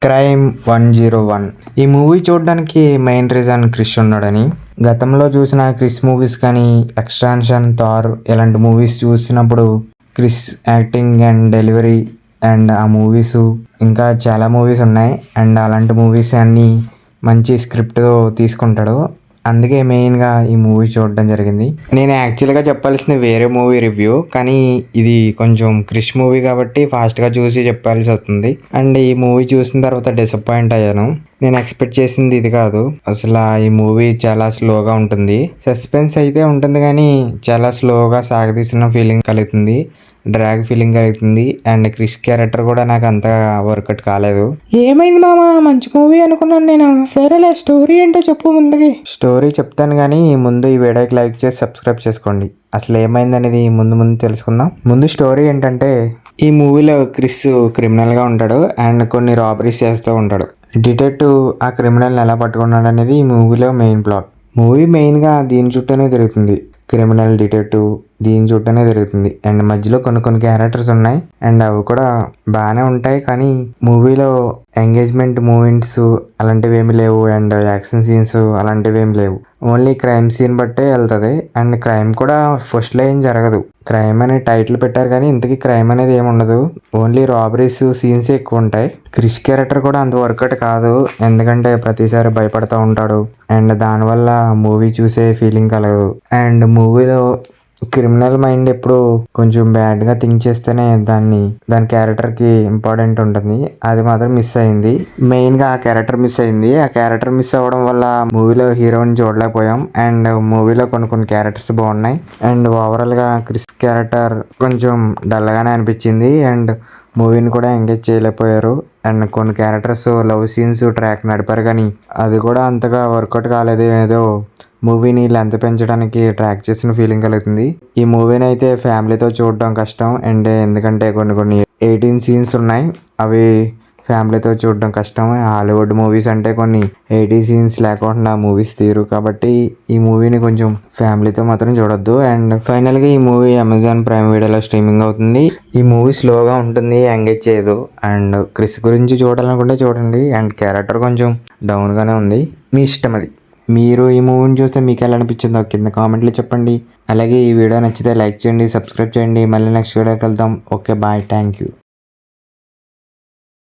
Crime 101 ఈ movie చూడడానికి main reason Krish ఉన్నాడని. గతంలో చూసిన క్రిష్ మూవీస్ కానీ ఎక్స్ట్రాన్షన్ థార్ ఇలాంటి మూవీస్ చూసినప్పుడు Krrish acting and delivery and ఆ మూవీస్ ఇంకా చాలా మూవీస్ ఉన్నాయి అండ్ అలాంటి మూవీస్ అన్నీ మంచి స్క్రిప్ట్తో తీసుకుంటాడు. అందుకే మెయిన్గా ఈ మూవీ చూడడం జరిగింది. నేను యాక్చువల్గా చెప్పాల్సింది వేరే మూవీ రివ్యూ, కానీ ఇది కొంచెం క్రిష్ మూవీ కాబట్టి ఫాస్ట్గా చూసి చెప్పాల్సి వస్తుంది. అండ్ ఈ మూవీ చూసిన తర్వాత డిసప్పాయింట్ అయ్యాను. నేను ఎక్స్పెక్ట్ చేసింది ఇది కాదు. అసలు ఈ మూవీ చాలా స్లోగా ఉంటుంది. సస్పెన్స్ అయితే ఉంటుంది కానీ చాలా స్లోగా సాగదీసిన ఫీలింగ్ కలుగుతుంది, డ్రాగ్ ఫీలింగ్ కలుగుతుంది. అండ్ క్రిష్ క్యారెక్టర్ కూడా నాకు అంత వర్కౌట్ కాలేదు. ఏమైంది మామ, మంచి మూవీ అనుకున్నాను నేను. సరేలే, స్టోరీ ఏంటో చెప్పు ముందుకి. స్టోరీ చెప్తాను కానీ ముందు ఈ వీడియోకి లైక్ చేసి సబ్స్క్రైబ్ చేసుకోండి. అసలు ఏమైంది అనేది ముందు తెలుసుకుందాం. ముందు స్టోరీ ఏంటంటే, ఈ మూవీలో క్రిష్ క్రిమినల్గా ఉంటాడు అండ్ కొన్ని రాబరీస్ చేస్తూ ఉంటాడు. డిటెక్టివ్ ఆ క్రిమినల్ని ఎలా పట్టుకున్నాడు అనేది ఈ మూవీలో మెయిన్ ప్లాట్. మూవీ మెయిన్గా దీని చుట్టూనే తిరుగుతుంది. క్రిమినల్, డిటెక్టివ్ దీని చుట్టూనే తిరుగుతుంది. అండ్ మధ్యలో కొన్ని క్యారెక్టర్స్ ఉన్నాయి అండ్ అవి కూడా బాగానే ఉంటాయి. కానీ మూవీలో ఎంగేజ్మెంట్ మూమెంట్స్ అలాంటివి ఏమి లేవు అండ్ యాక్షన్ సీన్స్ అలాంటివి ఏమి లేవు. ఓన్లీ క్రైమ్ సీన్ బట్టే వెళ్తుంది. అండ్ క్రైమ్ కూడా ఫస్ట్లో ఏం జరగదు. క్రైమ్ అనే టైటిల్ పెట్టారు కానీ ఇంతకీ క్రైమ్ అనేది ఏమి ఉండదు. ఓన్లీ రాబరీస్ సీన్స్ ఎక్కువ ఉంటాయి. క్రిష్ క్యారెక్టర్ కూడా అంత వర్కౌట్ కాదు, ఎందుకంటే ప్రతిసారి భయపడుతూ ఉంటాడు అండ్ దానివల్ల మూవీ చూసే ఫీలింగ్ కలగదు. అండ్ మూవీలో క్రిమినల్ మైండ్ ఎప్పుడు కొంచెం బ్యాడ్గా థింక్ చేస్తేనే దాని క్యారెక్టర్కి ఇంపార్టెంట్ ఉంటుంది. అది మాత్రం మిస్ అయింది. మెయిన్గా ఆ క్యారెక్టర్ మిస్ అయింది. ఆ క్యారెక్టర్ మిస్ అవ్వడం వల్ల మూవీలో హీరోని చూడలేకపోయాం. అండ్ మూవీలో కొన్ని క్యారెక్టర్స్ బాగున్నాయి అండ్ ఓవరాల్గా క్రిష్ క్యారెక్టర్ కొంచెం డల్గానే అనిపించింది అండ్ మూవీని కూడా ఎంగేజ్ చేయలేకపోయారు. అండ్ కొన్ని క్యారెక్టర్స్ లవ్ సీన్స్ ట్రాక్ నడిపారు కానీ అది కూడా అంతగా వర్కౌట్ కాలేదు. ఏదో మూవీని లెంత్ పెంచడానికి ట్రాక్ చేసిన ఫీలింగ్ కలుగుతుంది. ఈ మూవీని అయితే ఫ్యామిలీతో చూడడం కష్టం. అండ్ ఎందుకంటే కొన్ని 18 సీన్స్ ఉన్నాయి, అవి ఫ్యామిలీతో చూడడం కష్టం. హాలీవుడ్ మూవీస్ అంటే కొన్ని 80 సీన్స్ లేకుండా మూవీస్ తీరు, కాబట్టి ఈ మూవీని కొంచెం ఫ్యామిలీతో మాత్రం చూడొద్దు. అండ్ ఫైనల్గా ఈ మూవీ అమెజాన్ ప్రైమ్ వీడియోలో స్ట్రీమింగ్ అవుతుంది. ఈ మూవీ స్లోగా ఉంటుంది, ఎంగేజ్ చేయదు. అండ్ క్రిష్ గురించి చూడాలనుకుంటే చూడండి. అండ్ క్యారెక్టర్ కొంచెం డౌన్గానే ఉంది, మీ ఇష్టం అది. మీరు ఈ మూవీని చూస్తే మీకు ఎలా అనిపించిందో కింద కామెంట్లో చెప్పండి. అలాగే ఈ వీడియో నచ్చితే లైక్ చేయండి, సబ్స్క్రైబ్ చేయండి. మళ్ళీ నెక్స్ట్ వీడియోకి వెళ్దాం. Okay, bye, thank you.